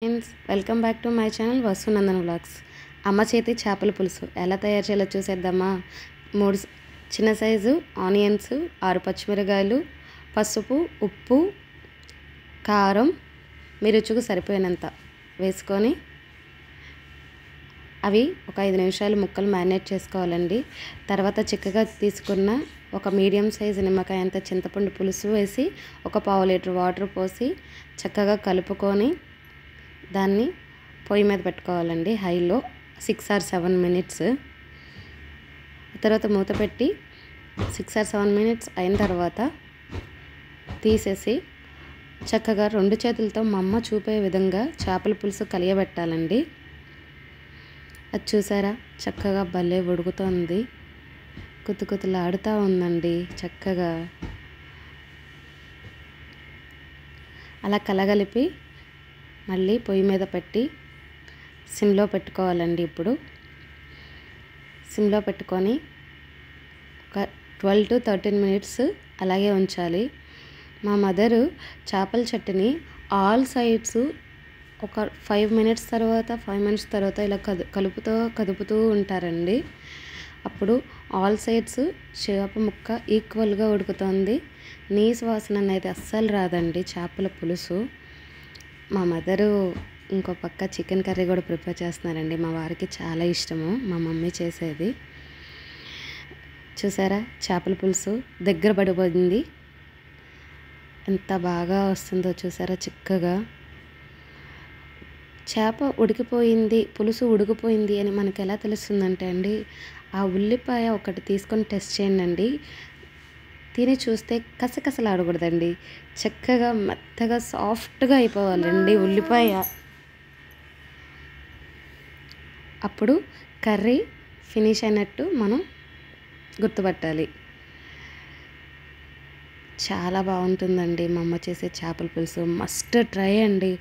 Friends welcome back to my channel Vasunandan vlogs. అమ్మ చేతి చేపల పులుసు ఎలా తయారు చేయాలో చూసేద్దామా. 3 చిన్న సైజు ఆనియన్స్, 6 పచ్చిమిరకాయలు, పసుపు, ఉప్పు, కారం మీ రుచికి సరిపోయినంత వేసుకొని అవి ఒక 5 నిమిషాలు ముక్కలు మ్యారినేట్ చేసుకోవాలండి. తర్వాత చిక్కగా తీసుకున్న ఒక మీడియం సైజు నిమ్మకాయ అంత చింతపండు పులుసు వేసి ఒక 1/2 లీటర్ వాటర్ పోసి చక్కగా కలుపుకొని దాన్ని పొయ్యి మీద పెట్టుకోవాలండి హైలో 6 or 7 minutes. తర్వాత మూత పెట్టి 6 or 7 minutes అయిన తర్వాత తీసేసి చక్కగా 2 చేతులతో మా అమ్మ చూపే విధంగా చేపల పులుసు కలియబెట్టాలండి. అది చూసారా చక్కగా భలే ఉడుకుతోంది, కుతుకుతులాడుతూ ఉందండి. చక్కగా అలా కలగలిపి మళ్ళీ పొయ్యి మీద పెట్టి సిమ్లో పెట్టుకోవాలండి. ఇప్పుడు సిమ్లో పెట్టుకొని ఒక 12 to 13 minutes అలాగే ఉంచాలి. మా మదరు చేపల చట్నీ ఆల్ సైడ్స్ ఒక 5 minutes తర్వాత ఇలా కదుపుతూ ఉంటారండి. అప్పుడు ఆల్ సైడ్స్ చేప ముక్క ఈక్వల్గా ఉడుకుతుంది. నీసు వాసన అనేది అస్సలు రాదండి చేపల పులుసు. మా మదరు ఇంకో పక్క చికెన్ కర్రీ కూడా ప్రిపేర్ చేస్తున్నారండి. మా వారికి చాలా ఇష్టము మా మమ్మీ చేసేది. చూసారా చేపల పులుసు దగ్గర పడిపోయింది, ఎంత బాగా వస్తుందో చూసారా. చిక్కగా చేప ఉడికిపోయింది, పులుసు ఉడికిపోయింది అని మనకు ఎలా తెలుస్తుందంటే అండి, ఆ ఉల్లిపాయ ఒకటి తీసుకొని టెస్ట్ చేయండి. తిని చూస్తే కసకసలాడకూడదండి, చక్కగా మెత్తగా సాఫ్ట్గా అయిపోవాలండి ఉల్లిపాయ. అప్పుడు కర్రీ ఫినిష్ అయినట్టు మనం గుర్తుపట్టాలి. చాలా బాగుంటుందండి మా అమ్మ చేసే చేపల పులుసు. మస్ట్ ట్రై అండి.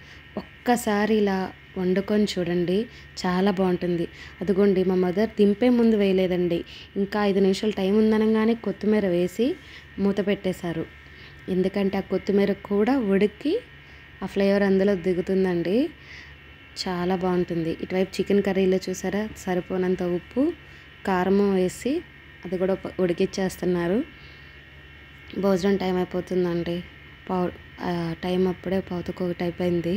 ఒక్కసారి ఇలా వండుకొని చూడండి, చాలా బాగుంటుంది. అదిగోండి మా మదర్ దింపే ముందు వేయలేదండి, ఇంకా 5 నిమిషాలు టైం ఉందనగానే కొత్తిమీర వేసి మూత పెట్టేశారు. ఎందుకంటే ఆ కొత్తిమీర కూడా ఉడికి ఆ ఫ్లేవర్ అందులో దిగుతుందండి, చాలా బాగుంటుంది. ఇటువైపు చికెన్ కర్రీలో చూసారా సరిపోనంత ఉప్పు కారము వేసి అది కూడా ఉడికిచ్చేస్తున్నారు. భోజనం టైం అయిపోతుందండి. టైం అప్పుడే 1:45 అయిపోయింది.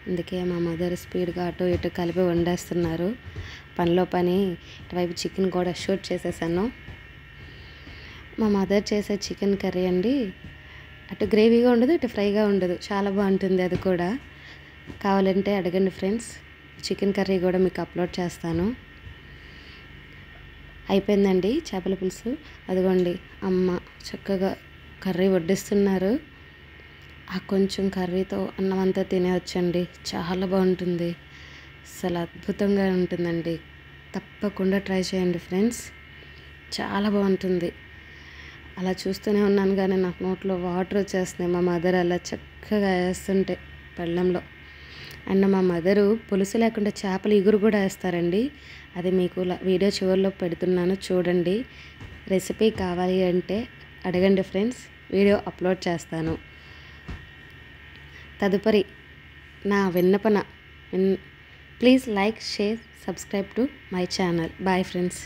అందుకే మా మదర్ స్పీడ్గా అటు ఇటు కలిపి వండేస్తున్నారు. పనిలో పని ఇటువైపు చికెన్ కూడా షూట్ చేసేసాను. మా మదర్ చేసే చికెన్ కర్రీ అండి, అటు గ్రేవీగా ఉండదు, ఇటు ఫ్రైగా ఉండదు, చాలా బాగుంటుంది. అది కూడా కావాలంటే అడగండి ఫ్రెండ్స్, చికెన్ కర్రీ కూడా మీకు అప్లోడ్ చేస్తాను. అయిపోయిందండి చేపల పులుసు. అదిగోండి అమ్మ చక్కగా కర్రీ వడ్డిస్తున్నారు. ఆ కొంచెం కర్రీతో అన్నం అంతా తినేవచ్చండి, చాలా బాగుంటుంది, అసలు అద్భుతంగా ఉంటుందండి. తప్పకుండా ట్రై చేయండి ఫ్రెండ్స్, చాలా బాగుంటుంది. అలా చూస్తూనే ఉన్నాను కానీ నాకు నోట్లో వాటర్ వచ్చేస్తున్నాయి. మా మదర్ అలా చక్కగా వేస్తుంటే పళ్ళెంలో. అండ్ మా మదరు పులుసు లేకుండా చేపల ఇగురు కూడా వేస్తారండి. అది మీకు వీడియో చివరిలో పెడుతున్నాను, చూడండి. రెసిపీ కావాలి అంటే అడగండి ఫ్రెండ్స్, వీడియో అప్లోడ్ చేస్తాను. తదుపరి నా విన్నపన, please like, share, subscribe to my channel. Bye friends.